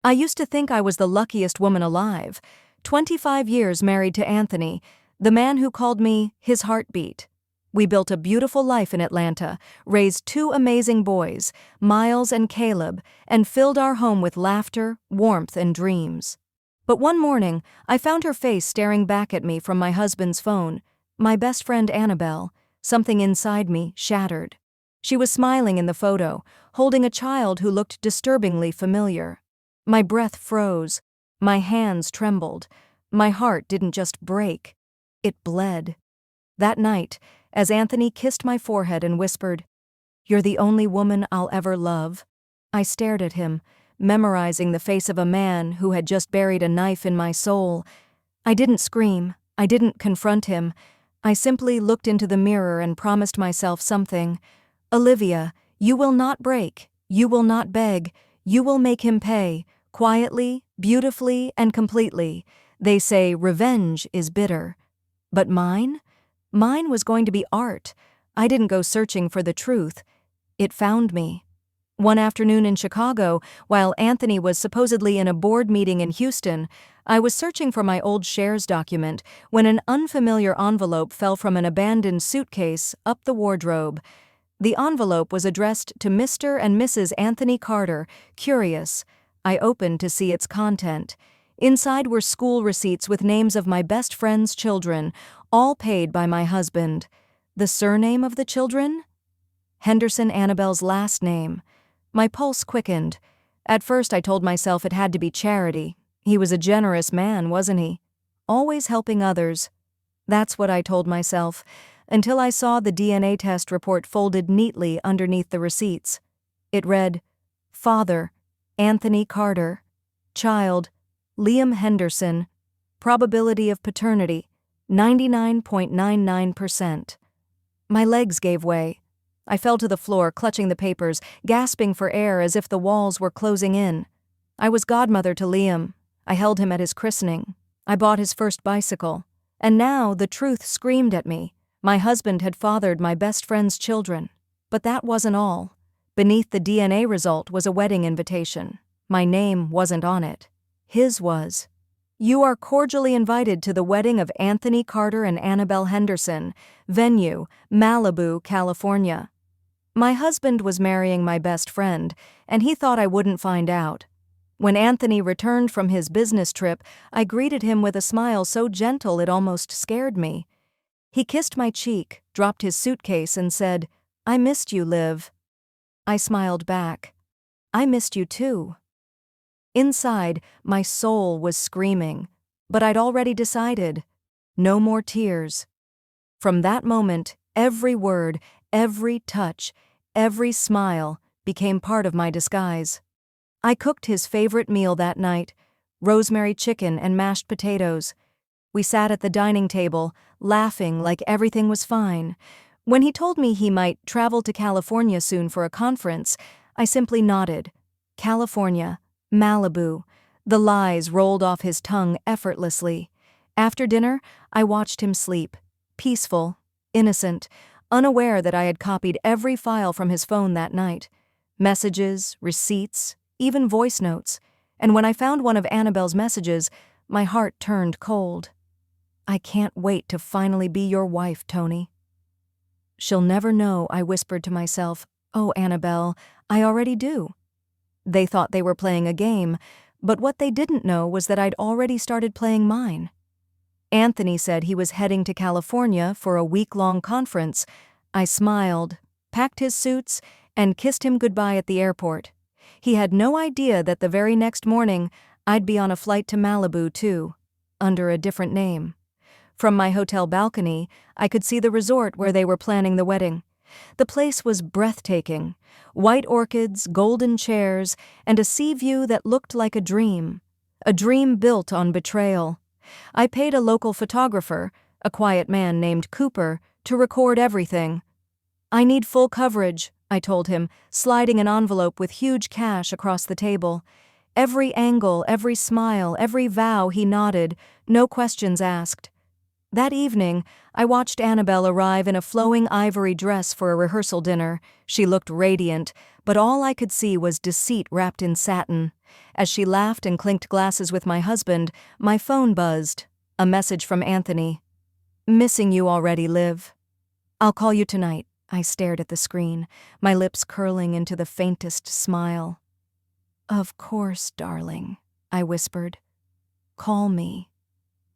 I used to think I was the luckiest woman alive. 25 years married to Anthony, the man who called me his heartbeat. We built a beautiful life in Atlanta, raised two amazing boys, Miles and Caleb, and filled our home with laughter, warmth, and dreams. But one morning, I found her face staring back at me from my husband's phone, my best friend Annabelle. Something inside me shattered. She was smiling in the photo, holding a child who looked disturbingly familiar. My breath froze. My hands trembled. My heart didn't just break. It bled. That night, as Anthony kissed my forehead and whispered, "You're the only woman I'll ever love," I stared at him, memorizing the face of a man who had just buried a knife in my soul. I didn't scream. I didn't confront him. I simply looked into the mirror and promised myself something. "Olivia, you will not break. You will not beg. You will make him pay, quietly, beautifully, and completely. They say revenge is bitter. But mine? Mine was going to be art. I didn't go searching for the truth. It found me. One afternoon in Chicago, while Anthony was supposedly in a board meeting in Houston, I was searching for my old shares document when an unfamiliar envelope fell from an abandoned suitcase up the wardrobe. The envelope was addressed to Mr. and Mrs. Anthony Carter. Curious, I opened to see its content. Inside were school receipts with names of my best friend's children, all paid by my husband. The surname of the children? Henderson, Annabelle's last name. My pulse quickened. At first I told myself it had to be charity. He was a generous man, wasn't he? Always helping others. That's what I told myself, until I saw the DNA test report folded neatly underneath the receipts. It read, Father, Anthony Carter. Child, Liam Henderson. Probability of paternity, 99.99%. My legs gave way. I fell to the floor, clutching the papers, gasping for air as if the walls were closing in. I was godmother to Liam. I held him at his christening. I bought his first bicycle. And now the truth screamed at me. My husband had fathered my best friend's children. But that wasn't all. Beneath the DNA result was a wedding invitation. My name wasn't on it. His was. You are cordially invited to the wedding of Anthony Carter and Annabelle Henderson. Venue, Malibu, California. My husband was marrying my best friend, and he thought I wouldn't find out. When Anthony returned from his business trip, I greeted him with a smile so gentle it almost scared me. He kissed my cheek, dropped his suitcase, and said, "I missed you, Liv." I smiled back. I missed you too. Inside, my soul was screaming, but I'd already decided. No more tears. From that moment, every word, every touch, every smile became part of my disguise. I cooked his favorite meal that night, rosemary chicken and mashed potatoes. We sat at the dining table, laughing like everything was fine. When he told me he might travel to California soon for a conference, I simply nodded. California, Malibu. The lies rolled off his tongue effortlessly. After dinner, I watched him sleep, peaceful, innocent, unaware that I had copied every file from his phone that night. Messages, receipts, even voice notes. And when I found one of Annabelle's messages, my heart turned cold. I can't wait to finally be your wife, Tony. She'll never know, I whispered to myself. Oh, Annabelle, I already do. They thought they were playing a game, but what they didn't know was that I'd already started playing mine. Anthony said he was heading to California for a week-long conference. I smiled, packed his suits, and kissed him goodbye at the airport. He had no idea that the very next morning, I'd be on a flight to Malibu too, under a different name. From my hotel balcony, I could see the resort where they were planning the wedding. The place was breathtaking. White orchids, golden chairs, and a sea view that looked like a dream built on betrayal. I paid a local photographer, a quiet man named Cooper, to record everything. I need full coverage, I told him, sliding an envelope with huge cash across the table. Every angle, every smile, every vow, he nodded, no questions asked. That evening, I watched Annabelle arrive in a flowing ivory dress for a rehearsal dinner. She looked radiant, but all I could see was deceit wrapped in satin. As she laughed and clinked glasses with my husband, my phone buzzed. A message from Anthony. "Missing you already, Liv. I'll call you tonight." I stared at the screen, my lips curling into the faintest smile. "Of course, darling," I whispered. "Call me,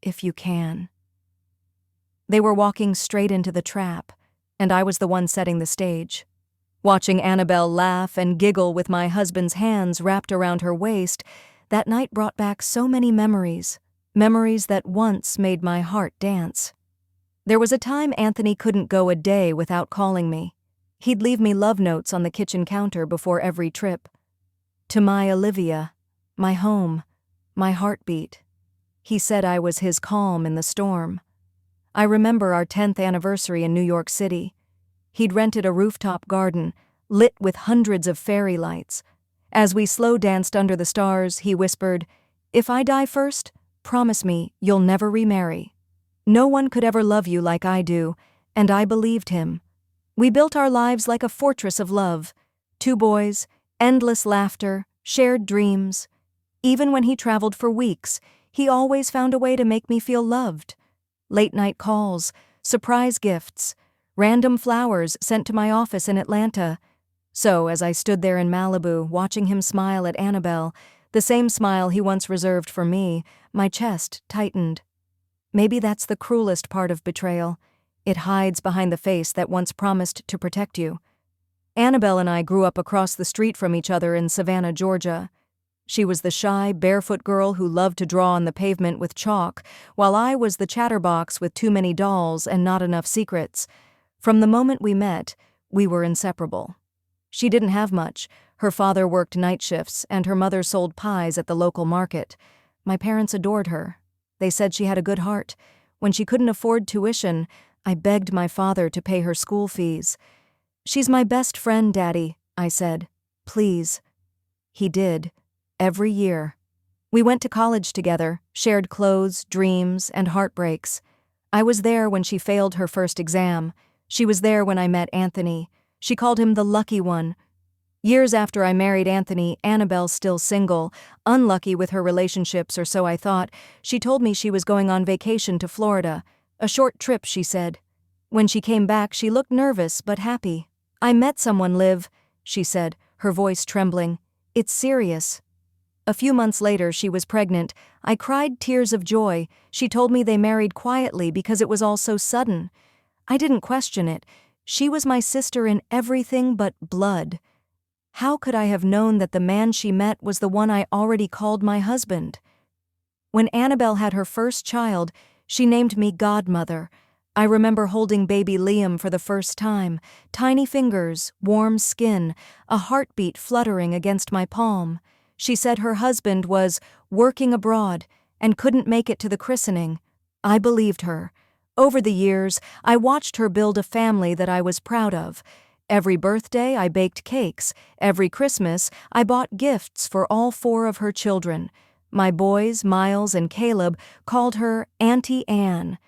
if you can." They were walking straight into the trap, and I was the one setting the stage. Watching Annabelle laugh and giggle with my husband's hands wrapped around her waist, that night brought back so many memories, memories that once made my heart dance. There was a time Anthony couldn't go a day without calling me. He'd leave me love notes on the kitchen counter before every trip. "To my Olivia, my home, my heartbeat." He said I was his calm in the storm. I remember our 10th anniversary in New York City. He'd rented a rooftop garden, lit with hundreds of fairy lights. As we slow danced under the stars, he whispered, "If I die first, promise me you'll never remarry. No one could ever love you like I do," and I believed him. We built our lives like a fortress of love. 2 boys, endless laughter, shared dreams. Even when he traveled for weeks, he always found a way to make me feel loved. Late-night calls, surprise gifts, random flowers sent to my office in Atlanta. So, as I stood there in Malibu, watching him smile at Annabelle, the same smile he once reserved for me, my chest tightened. Maybe that's the cruelest part of betrayal. It hides behind the face that once promised to protect you. Annabelle and I grew up across the street from each other in Savannah, Georgia. She was the shy, barefoot girl who loved to draw on the pavement with chalk, while I was the chatterbox with too many dolls and not enough secrets. From the moment we met, we were inseparable. She didn't have much. Her father worked night shifts, and her mother sold pies at the local market. My parents adored her. They said she had a good heart. When she couldn't afford tuition, I begged my father to pay her school fees. "She's my best friend, Daddy," I said. "Please." He did. Every year. We went to college together, shared clothes, dreams, and heartbreaks. I was there when she failed her first exam. She was there when I met Anthony. She called him the lucky one. Years after I married Anthony, Annabelle's still single, unlucky with her relationships, or so I thought. She told me she was going on vacation to Florida. A short trip, she said. When she came back, she looked nervous but happy. "I met someone, Liv," she said, her voice trembling. "It's serious." A few months later, she was pregnant. I cried tears of joy. She told me they married quietly because it was all so sudden. I didn't question it. She was my sister in everything but blood. How could I have known that the man she met was the one I already called my husband? When Annabelle had her first child, she named me godmother. I remember holding baby Liam for the first time. Tiny fingers, warm skin, a heartbeat fluttering against my palm. She said her husband was working abroad and couldn't make it to the christening. I believed her. Over the years, I watched her build a family that I was proud of. Every birthday, I baked cakes. Every Christmas, I bought gifts for all 4 of her children. My boys, Miles and Caleb, called her Auntie Anne.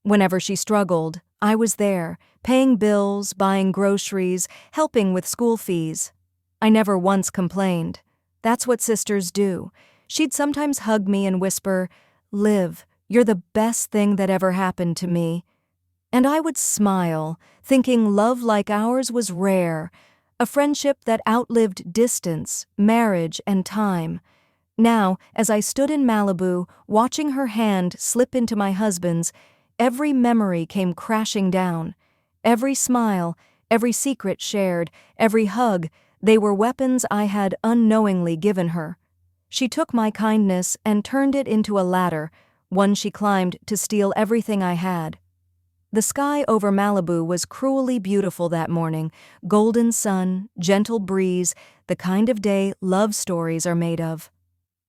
Whenever she struggled, I was there, paying bills, buying groceries, helping with school fees. I never once complained. That's what sisters do. She'd sometimes hug me and whisper, "Liv, you're the best thing that ever happened to me." And I would smile, thinking love like ours was rare, a friendship that outlived distance, marriage, and time. Now, as I stood in Malibu, watching her hand slip into my husband's, every memory came crashing down. Every smile, every secret shared, every hug, they were weapons I had unknowingly given her. She took my kindness and turned it into a ladder, one she climbed to steal everything I had. The sky over Malibu was cruelly beautiful that morning, golden sun, gentle breeze, the kind of day love stories are made of.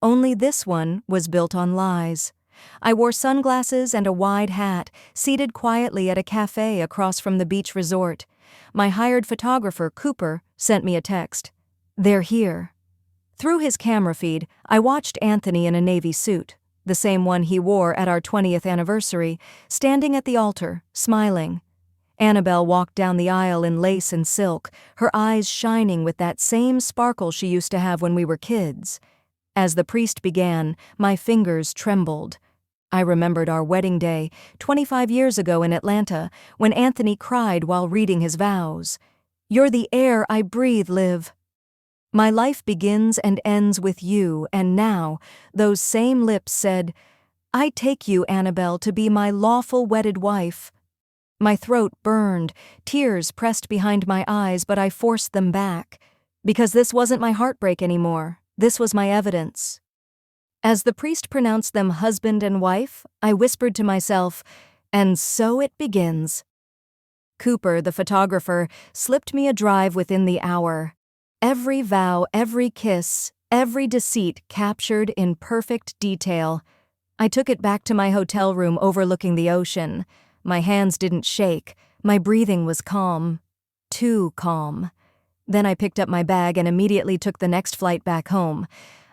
Only this one was built on lies. I wore sunglasses and a wide hat, seated quietly at a cafe across from the beach resort. My hired photographer, Cooper, sent me a text. "They're here." Through his camera feed, I watched Anthony in a navy suit. the same one he wore at our 20th anniversary, standing at the altar, smiling. Annabelle walked down the aisle in lace and silk, her eyes shining with that same sparkle she used to have when we were kids. As the priest began, my fingers trembled. I remembered our wedding day, 25 years ago in Atlanta, when Anthony cried while reading his vows. "You're the air I breathe, Liv. My life begins and ends with you, and now," those same lips said, "I take you, Annabelle, to be my lawful wedded wife." My throat burned, tears pressed behind my eyes, but I forced them back. Because this wasn't my heartbreak anymore. This was my evidence. As the priest pronounced them husband and wife, I whispered to myself, "And so it begins." Cooper, the photographer, slipped me a drive within the hour. Every vow, every kiss, every deceit captured in perfect detail. I took it back to my hotel room overlooking the ocean. My hands didn't shake. My breathing was calm. Too calm. Then I picked up my bag and immediately took the next flight back home.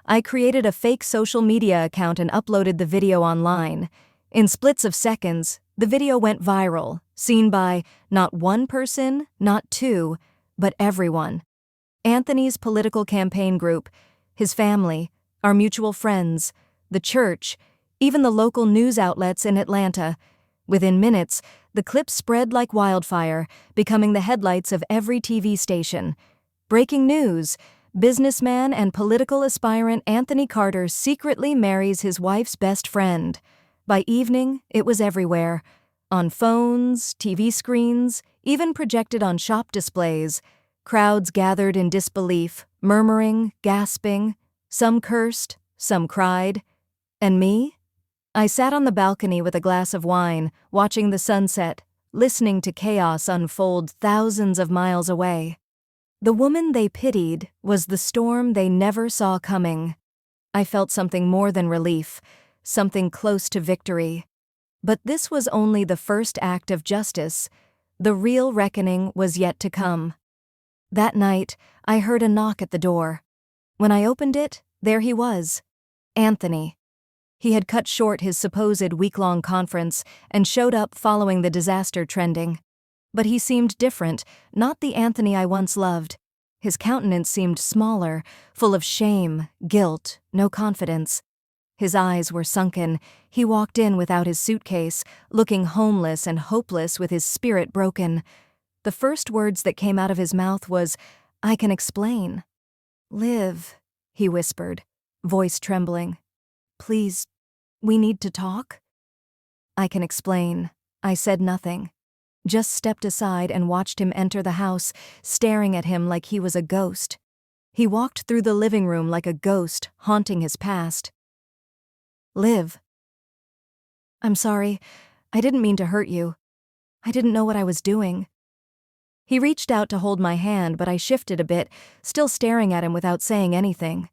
I created a fake social media account and uploaded the video online. In splits of seconds, the video went viral, seen by not one person, not two, but everyone. Anthony's political campaign group, his family, our mutual friends, the church, even the local news outlets in Atlanta. Within minutes, the clip spread like wildfire, becoming the headlights of every TV station. Breaking news: businessman and political aspirant Anthony Carter secretly marries his wife's best friend. By evening, it was everywhere. On phones, TV screens, even projected on shop displays. Crowds gathered in disbelief, murmuring, gasping. Some cursed, some cried. And me? I sat on the balcony with a glass of wine, watching the sunset, listening to chaos unfold thousands of miles away. The woman they pitied was the storm they never saw coming. I felt something more than relief, something close to victory. But this was only the first act of justice. The real reckoning was yet to come. That night, I heard a knock at the door. When I opened it, there he was, Anthony. He had cut short his supposed week-long conference and showed up following the disaster trending. But he seemed different, not the Anthony I once loved. His countenance seemed smaller, full of shame, guilt, no confidence. His eyes were sunken. He walked in without his suitcase, looking homeless and hopeless with his spirit broken. The first words that came out of his mouth was, "I can explain." "Liv," he whispered, voice trembling. "Please, we need to talk?" "I can explain." I said nothing. Just stepped aside and watched him enter the house, staring at him like he was a ghost. He walked through the living room like a ghost, haunting his past. "Liv. I'm sorry. I didn't mean to hurt you. I didn't know what I was doing." He reached out to hold my hand, but I shifted a bit, still staring at him without saying anything.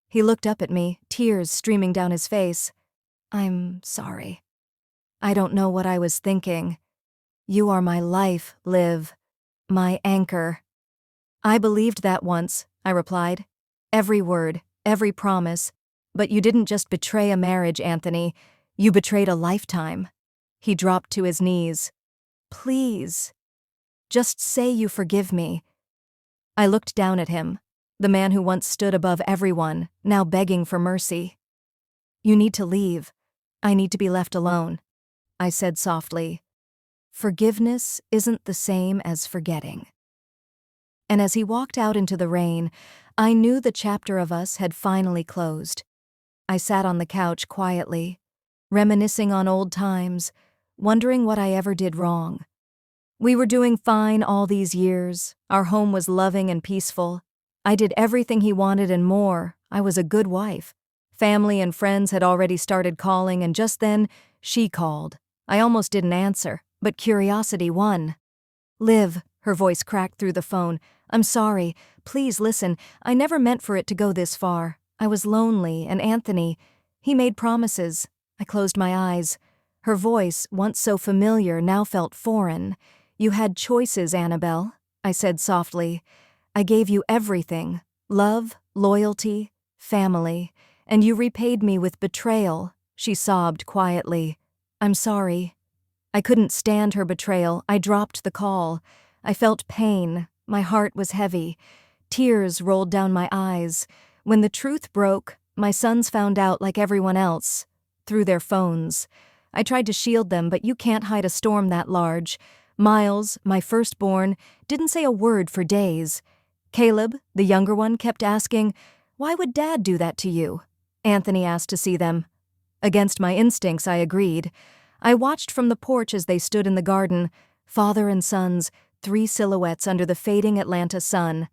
He looked up at me, tears streaming down his face. "I'm sorry. I don't know what I was thinking. You are my life, Liv. My anchor." "I believed that once," I replied. "Every word, every promise. But you didn't just betray a marriage, Anthony. You betrayed a lifetime." He dropped to his knees. "Please. Just say you forgive me." I looked down at him, the man who once stood above everyone, now begging for mercy. "You need to leave. I need to be left alone," I said softly. "Forgiveness isn't the same as forgetting." And as he walked out into the rain, I knew the chapter of us had finally closed. I sat on the couch quietly, reminiscing on old times, wondering what I ever did wrong. We were doing fine all these years. Our home was loving and peaceful. I did everything he wanted and more. I was a good wife. Family and friends had already started calling, and just then, she called. I almost didn't answer, but curiosity won. "Liv," her voice cracked through the phone. "I'm sorry. Please listen. I never meant for it to go this far. I was lonely, and Anthony, he made promises." I closed my eyes. Her voice, once so familiar, now felt foreign. "You had choices, Annabelle," I said softly. "I gave you everything, love, loyalty, family, and you repaid me with betrayal, She sobbed quietly. "I'm sorry." I couldn't stand her betrayal. I dropped the call. I felt pain. My heart was heavy. Tears rolled down my eyes. When the truth broke, my sons found out like everyone else, through their phones. I tried to shield them, but you can't hide a storm that large. Miles, my firstborn, didn't say a word for days. Caleb, the younger one, kept asking, "Why would Dad do that to you?" Anthony asked to see them. Against my instincts, I agreed. I watched from the porch as they stood in the garden, father and sons, 3 silhouettes under the fading Atlanta sun.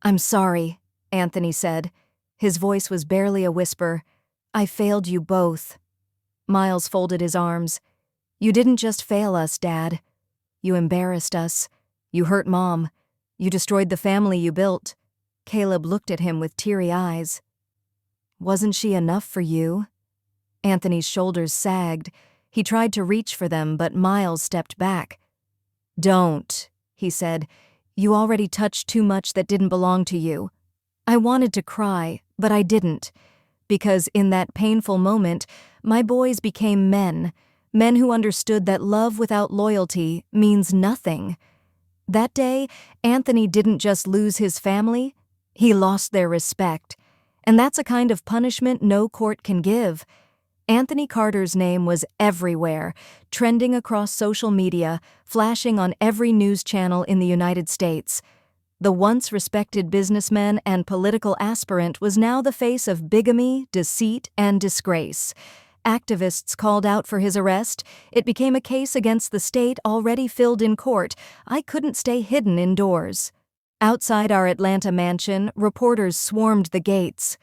"I'm sorry," Anthony said. His voice was barely a whisper. "I failed you both." Miles folded his arms. "You didn't just fail us, Dad. You embarrassed us. You hurt Mom. You destroyed the family you built." Caleb looked at him with teary eyes. "Wasn't she enough for you?" Anthony's shoulders sagged. He tried to reach for them, but Miles stepped back. "Don't," he said. "You already touched too much that didn't belong to you." I wanted to cry, but I didn't, because in that painful moment, my boys became men who understood that love without loyalty means nothing. That day, Anthony didn't just lose his family, he lost their respect. And that's a kind of punishment no court can give. Anthony Carter's name was everywhere, trending across social media, flashing on every news channel in the United States. The once respected businessman and political aspirant was now the face of bigamy, deceit, and disgrace. Activists called out for his arrest. It became a case against the state already filled in court. I couldn't stay hidden indoors. Outside our Atlanta mansion, reporters swarmed the gates.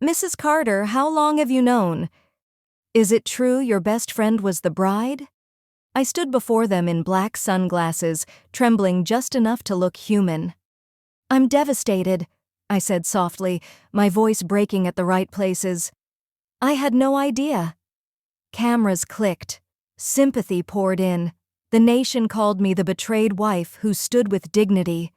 "Mrs. Carter, how long have you known? Is it true your best friend was the bride?" I stood before them in black sunglasses, trembling just enough to look human. "I'm devastated," I said softly, my voice breaking at the right places. "I had no idea." Cameras clicked. Sympathy poured in. The nation called me the betrayed wife who stood with dignity.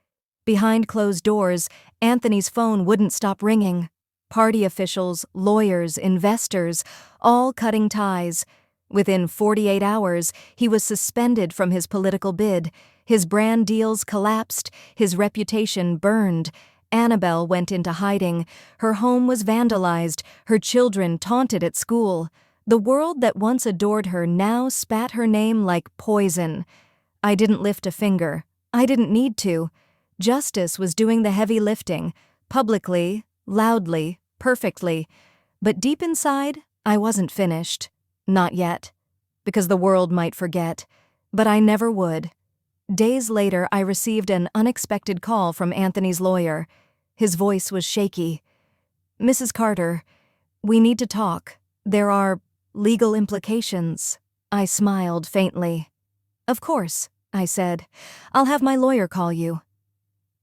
Behind closed doors, Anthony's phone wouldn't stop ringing. Party officials, lawyers, investors, all cutting ties. Within 48 hours, he was suspended from his political bid. His brand deals collapsed, his reputation burned. Annabelle went into hiding. Her home was vandalized, her children taunted at school. The world that once adored her now spat her name like poison. I didn't lift a finger. I didn't need to. Justice was doing the heavy lifting, publicly, loudly, perfectly. But deep inside, I wasn't finished. Not yet. Because the world might forget. But I never would. Days later, I received an unexpected call from Anthony's lawyer. His voice was shaky. "Mrs. Carter, we need to talk. There are legal implications." I smiled faintly. "Of course," I said. "I'll have my lawyer call you."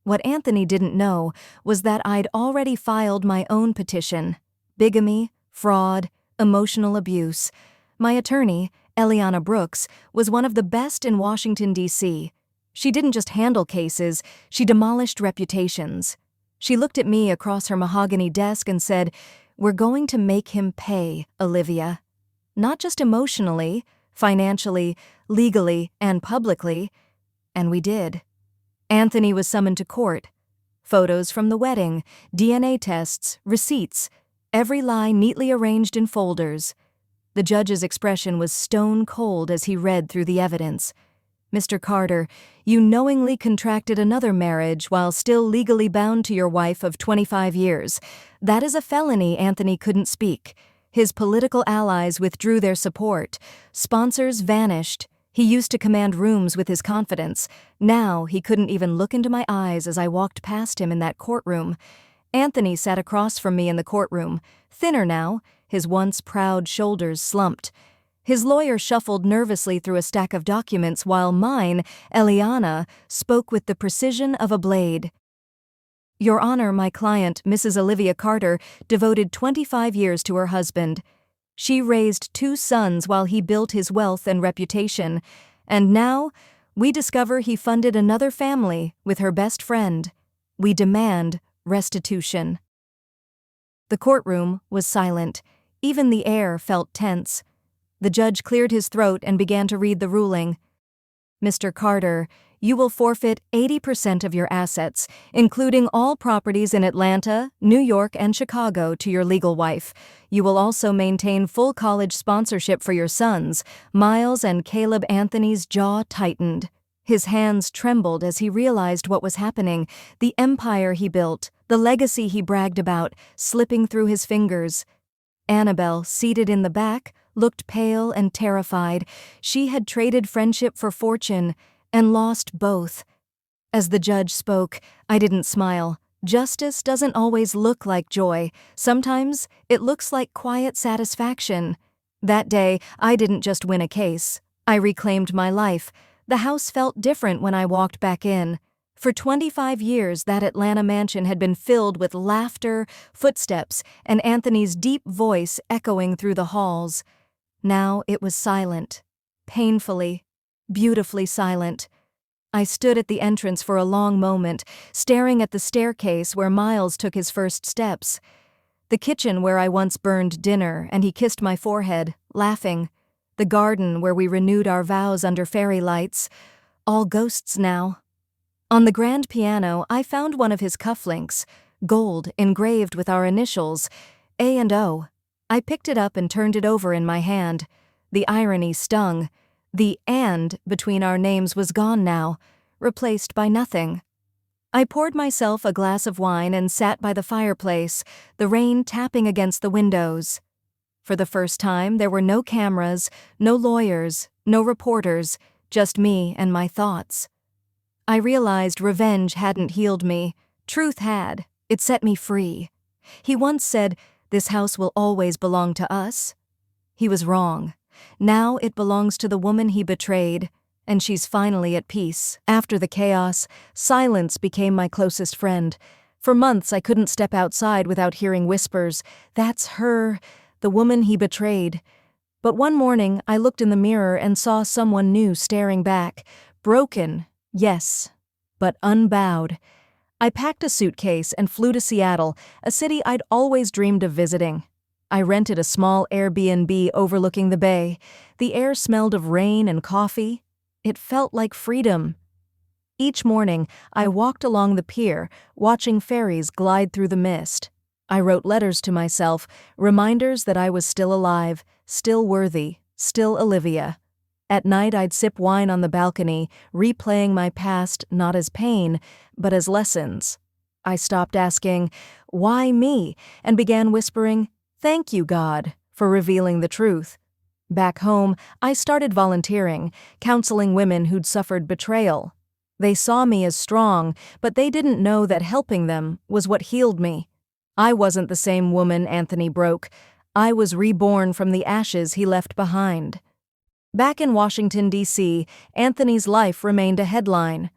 What Anthony didn't know was that I'd already filed my own petition. Bigamy, fraud, emotional abuse. My attorney, Eliana Brooks, was one of the best in Washington, D.C. She didn't just handle cases, she demolished reputations. She looked at me across her mahogany desk and said, "We're going to make him pay, Olivia. Not just emotionally, financially, legally, and publicly." And we did. Anthony was summoned to court. Photos from the wedding, DNA tests, receipts, every lie neatly arranged in folders. The judge's expression was stone cold as he read through the evidence. "Mr. Carter, you knowingly contracted another marriage while still legally bound to your wife of 25 years. That is a felony." Anthony couldn't speak. His political allies withdrew their support. Sponsors vanished. He used to command rooms with his confidence. Now he couldn't even look into my eyes as I walked past him in that courtroom. Anthony sat across from me in the courtroom, thinner now, his once proud shoulders slumped. His lawyer shuffled nervously through a stack of documents while mine, Eliana, spoke with the precision of a blade. "Your Honor, my client, Mrs. Olivia Carter, devoted 25 years to her husband. She raised 2 sons while he built his wealth and reputation, and now we discover he funded another family with her best friend. We demand restitution." The courtroom was silent. Even the air felt tense. The judge cleared his throat and began to read the ruling. Mr. Carter, you will forfeit 80% of your assets, including all properties in Atlanta, New York, and Chicago, to your legal wife. You will also maintain full college sponsorship for your sons. Miles and Caleb Anthony's jaw tightened. His hands trembled as he realized what was happening, the empire he built, the legacy he bragged about, slipping through his fingers. Annabelle, seated in the back, looked pale and terrified. She had traded friendship for fortune and lost both. As the judge spoke, I didn't smile. Justice doesn't always look like joy. Sometimes it looks like quiet satisfaction. That day, I didn't just win a case. I reclaimed my life. The house felt different when I walked back in. For 25 years, that Atlanta mansion had been filled with laughter, footsteps, and Anthony's deep voice echoing through the halls. Now it was silent. Painfully, beautifully silent. I stood at the entrance for a long moment, staring at the staircase where Miles took his first steps. The kitchen where I once burned dinner and he kissed my forehead, laughing. The garden where we renewed our vows under fairy lights. All ghosts now. On the grand piano, I found one of his cufflinks, gold engraved with our initials, A and O. I picked it up and turned it over in my hand. The irony stung. The "and" between our names was gone now, replaced by nothing. I poured myself a glass of wine and sat by the fireplace, the rain tapping against the windows. For the first time, there were no cameras, no lawyers, no reporters, just me and my thoughts. I realized revenge hadn't healed me. Truth had. It set me free. He once said, "This house will always belong to us." He was wrong. Now it belongs to the woman he betrayed, and she's finally at peace. After the chaos, silence became my closest friend. For months I couldn't step outside without hearing whispers, "That's her, the woman he betrayed." But one morning I looked in the mirror and saw someone new staring back. Broken, yes, but unbowed. I packed a suitcase and flew to Seattle, a city I'd always dreamed of visiting. I rented a small Airbnb overlooking the bay. The air smelled of rain and coffee. It felt like freedom. Each morning, I walked along the pier, watching ferries glide through the mist. I wrote letters to myself, reminders that I was still alive, still worthy, still Olivia. At night, I'd sip wine on the balcony, replaying my past not as pain, but as lessons. I stopped asking, "Why me?" and began whispering, "Thank you, God, for revealing the truth." Back home, I started volunteering, counseling women who'd suffered betrayal. They saw me as strong, but they didn't know that helping them was what healed me. I wasn't the same woman Anthony broke. I was reborn from the ashes he left behind. Back in Washington, D.C., Anthony's life remained a headline.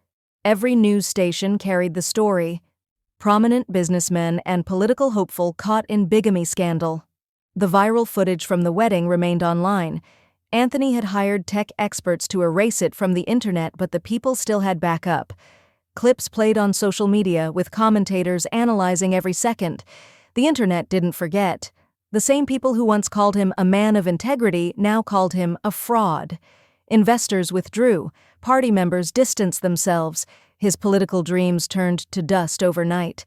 Every news station carried the story. Prominent businessmen and political hopeful caught in bigamy scandal. The viral footage from the wedding remained online. Anthony had hired tech experts to erase it from the internet, but the people still had backup. Clips played on social media with commentators analyzing every second. The internet didn't forget. The same people who once called him a man of integrity now called him a fraud. Investors withdrew. Party members distanced themselves. His political dreams turned to dust overnight.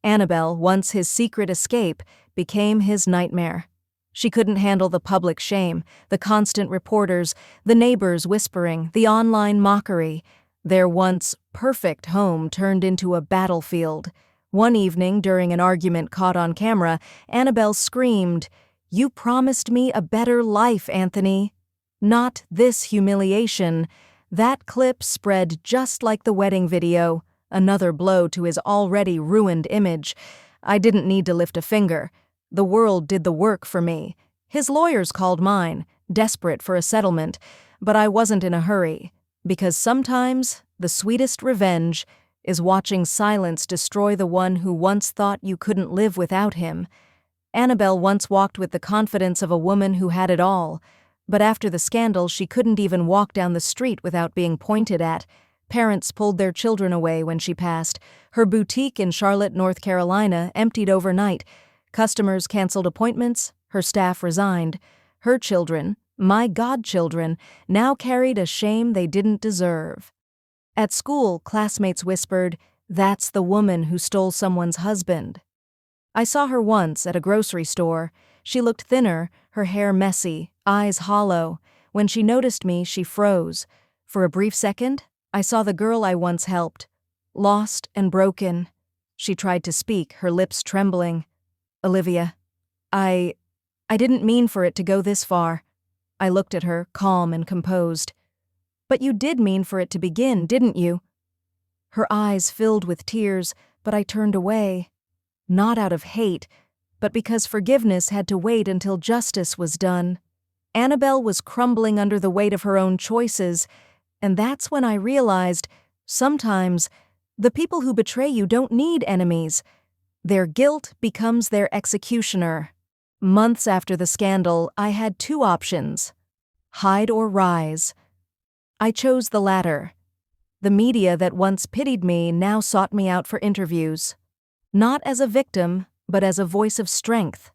Annabelle, once his secret escape, became his nightmare. She couldn't handle the public shame, the constant reporters, the neighbors whispering, the online mockery. Their once perfect home turned into a battlefield. One evening, during an argument caught on camera, Annabelle screamed, "You promised me a better life, Anthony. Not this humiliation." That clip spread just like the wedding video, another blow to his already ruined image. I didn't need to lift a finger. The world did the work for me. His lawyers called mine, desperate for a settlement, but I wasn't in a hurry, because sometimes the sweetest revenge is watching silence destroy the one who once thought you couldn't live without him. Annabelle once walked with the confidence of a woman who had it all. But after the scandal, she couldn't even walk down the street without being pointed at. Parents pulled their children away when she passed. Her boutique in Charlotte, North Carolina, emptied overnight. Customers canceled appointments. Her staff resigned. Her children, my godchildren, now carried a shame they didn't deserve. At school, classmates whispered, "That's the woman who stole someone's husband." I saw her once at a grocery store. She looked thinner, her hair messy, eyes hollow. When she noticed me, she froze. For a brief second, I saw the girl I once helped. Lost and broken. She tried to speak, her lips trembling. "Olivia, I didn't mean for it to go this far." I looked at her, calm and composed. "But you did mean for it to begin, didn't you?" Her eyes filled with tears, but I turned away. Not out of hate, but because forgiveness had to wait until justice was done. Annabelle was crumbling under the weight of her own choices, and that's when I realized, sometimes, the people who betray you don't need enemies. Their guilt becomes their executioner. Months after the scandal, I had two options: hide or rise. I chose the latter. The media that once pitied me now sought me out for interviews. Not as a victim, but as a voice of strength.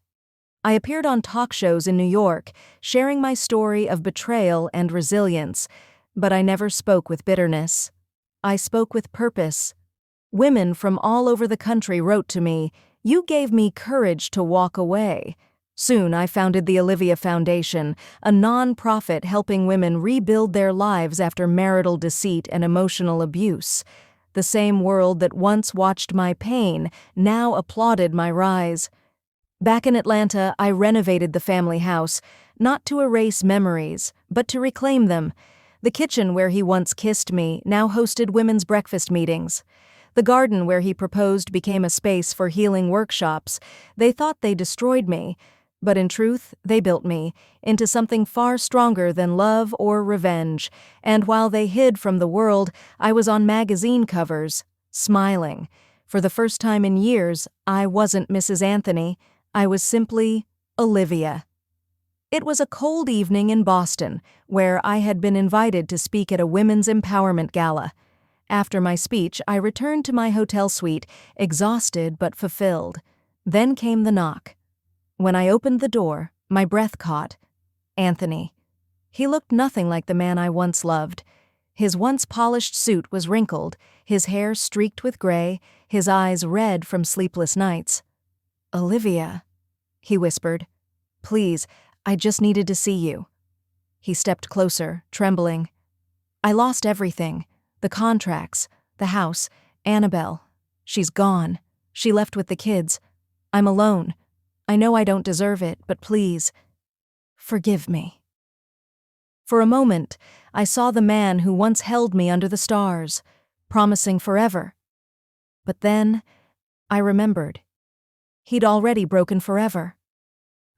I appeared on talk shows in New York, sharing my story of betrayal and resilience, but I never spoke with bitterness. I spoke with purpose. Women from all over the country wrote to me, "You gave me courage to walk away." Soon I founded the Olivia Foundation, a non-profit helping women rebuild their lives after marital deceit and emotional abuse. The same world that once watched my pain now applauded my rise. Back in Atlanta, I renovated the family house, not to erase memories, but to reclaim them. The kitchen where he once kissed me now hosted women's breakfast meetings. The garden where he proposed became a space for healing workshops. They thought they destroyed me, but in truth, they built me into something far stronger than love or revenge. And while they hid from the world, I was on magazine covers, smiling. For the first time in years, I wasn't Mrs. Anthony. I was simply Olivia. It was a cold evening in Boston, where I had been invited to speak at a women's empowerment gala. After my speech, I returned to my hotel suite, exhausted but fulfilled. Then came the knock. When I opened the door, my breath caught. Anthony. He looked nothing like the man I once loved. His once polished suit was wrinkled, his hair streaked with gray, his eyes red from sleepless nights. "Olivia," he whispered. "Please, I just needed to see you." He stepped closer, trembling. "I lost everything. The contracts, the house, Annabelle. She's gone. She left with the kids. I'm alone. I know I don't deserve it, but please, forgive me." For a moment, I saw the man who once held me under the stars, promising forever. But then, I remembered. He'd already broken forever.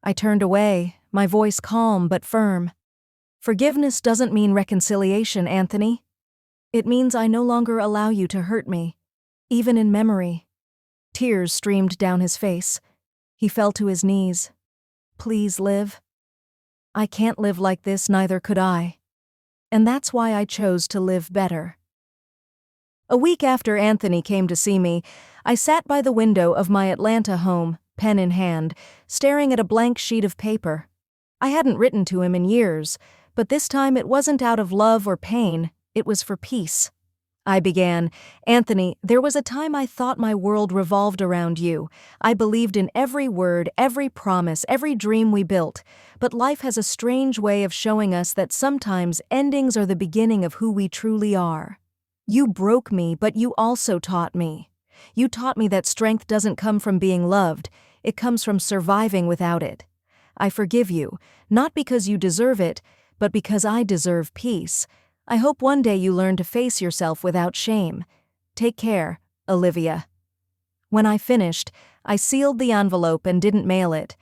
I turned away, my voice calm but firm. "Forgiveness doesn't mean reconciliation, Anthony. It means I no longer allow you to hurt me, even in memory." Tears streamed down his face. He fell to his knees. "Please live. I can't live like this, neither could I. And that's why I chose to live better." A week after Anthony came to see me, I sat by the window of my Atlanta home, pen in hand, staring at a blank sheet of paper. I hadn't written to him in years, but this time it wasn't out of love or pain, it was for peace. I began, "Anthony, there was a time I thought my world revolved around you. I believed in every word, every promise, every dream we built. But life has a strange way of showing us that sometimes endings are the beginning of who we truly are. You broke me, but you also taught me. You taught me that strength doesn't come from being loved, it comes from surviving without it. I forgive you, not because you deserve it, but because I deserve peace. I hope one day you learn to face yourself without shame. Take care, Olivia." When I finished, I sealed the envelope and didn't mail it.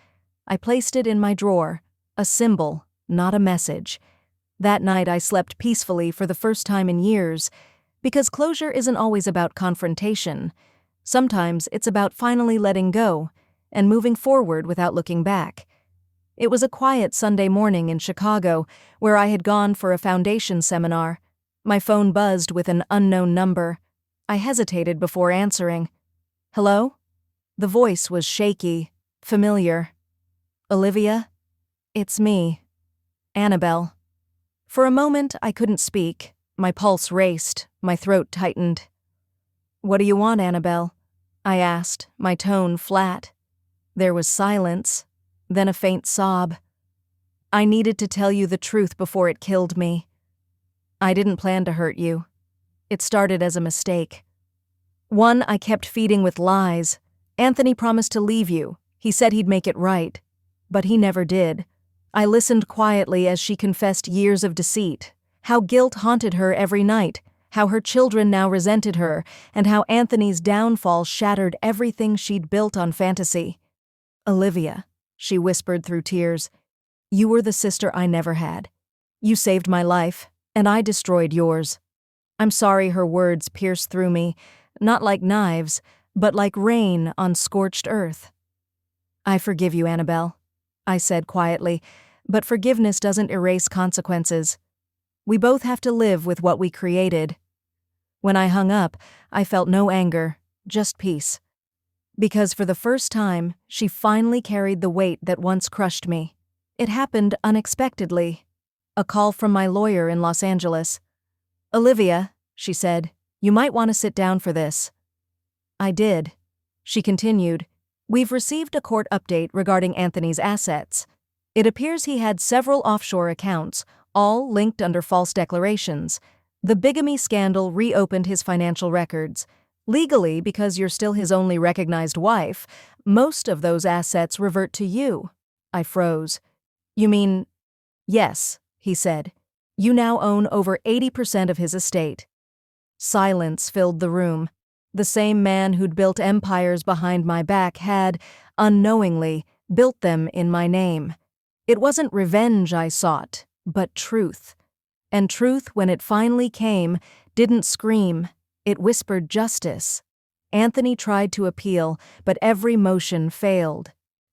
I placed it in my drawer, a symbol, not a message. That night I slept peacefully for the first time in years, because closure isn't always about confrontation. Sometimes it's about finally letting go and moving forward without looking back. It was a quiet Sunday morning in Chicago, where I had gone for a foundation seminar. My phone buzzed with an unknown number. I hesitated before answering. "Hello?" The voice was shaky, familiar. Olivia? It's me, Annabelle. For a moment, I couldn't speak. My pulse raced, my throat tightened. What do you want, Annabelle? I asked, my tone flat. There was silence, then a faint sob. I needed to tell you the truth before it killed me. I didn't plan to hurt you. It started as a mistake. One I kept feeding with lies. Anthony promised to leave you. He said he'd make it right. But he never did. I listened quietly as she confessed years of deceit, how guilt haunted her every night, how her children now resented her, and how Anthony's downfall shattered everything she'd built on fantasy. Olivia, she whispered through tears, you were the sister I never had. You saved my life, and I destroyed yours. I'm sorry. Her words pierced through me, not like knives, but like rain on scorched earth. I forgive you, Annabelle, I said quietly, but forgiveness doesn't erase consequences. We both have to live with what we created. When I hung up, I felt no anger, just peace. Because for the first time, she finally carried the weight that once crushed me. It happened unexpectedly. A call from my lawyer in Los Angeles. Olivia, she said, you might want to sit down for this. I did. She continued, we've received a court update regarding Anthony's assets. It appears he had several offshore accounts, all linked under false declarations. The bigamy scandal reopened his financial records. Legally, because you're still his only recognized wife, most of those assets revert to you. I froze. You mean? Yes, he said. You now own over 80% of his estate. Silence filled the room. The same man who'd built empires behind my back had, unknowingly, built them in my name. It wasn't revenge I sought, but truth. And truth, when it finally came, didn't scream. It whispered justice. Anthony tried to appeal, but every motion failed.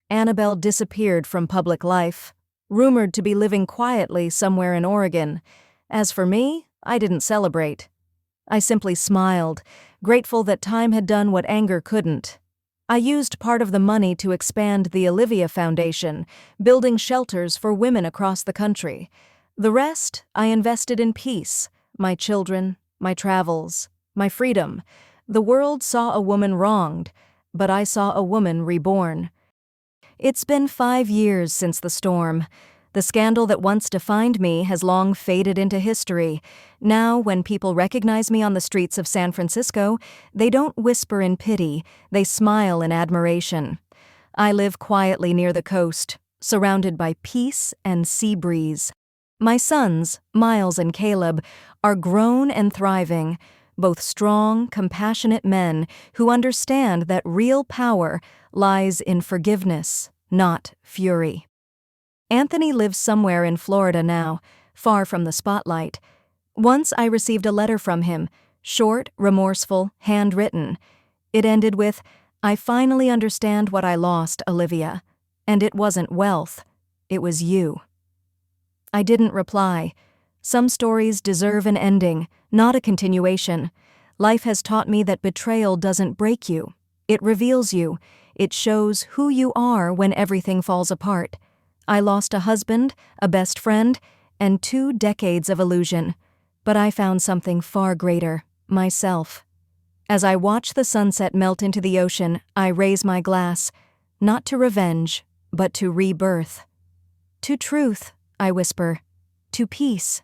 Annabelle disappeared from public life, rumored to be living quietly somewhere in Oregon. As for me, I didn't celebrate. I simply smiled, grateful that time had done what anger couldn't. I used part of the money to expand the Olivia Foundation, building shelters for women across the country. The rest I invested in peace, my children, my travels, my freedom. The world saw a woman wronged, but I saw a woman reborn. It's been 5 years since the storm. The scandal that once defined me has long faded into history. Now, when people recognize me on the streets of San Francisco, they don't whisper in pity, they smile in admiration. I live quietly near the coast, surrounded by peace and sea breeze. My sons, Miles and Caleb, are grown and thriving, both strong, compassionate men who understand that real power lies in forgiveness, not fury. Anthony lives somewhere in Florida now, far from the spotlight. Once I received a letter from him, short, remorseful, handwritten. It ended with, I finally understand what I lost, Olivia. And it wasn't wealth. It was you. I didn't reply. Some stories deserve an ending, not a continuation. Life has taught me that betrayal doesn't break you. It reveals you. It shows who you are when everything falls apart. I lost a husband, a best friend, and 2 decades of illusion. But I found something far greater, myself. As I watch the sunset melt into the ocean, I raise my glass, not to revenge, but to rebirth. To truth, I whisper. To peace.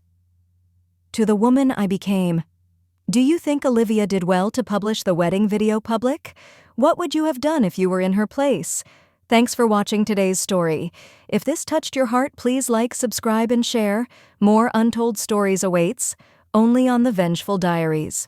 To the woman I became. Do you think Olivia did well to publish the wedding video public? What would you have done if you were in her place? Thanks for watching today's story. If this touched your heart, please like, subscribe, and share. More untold stories awaits, only on The Vengeful Diaries.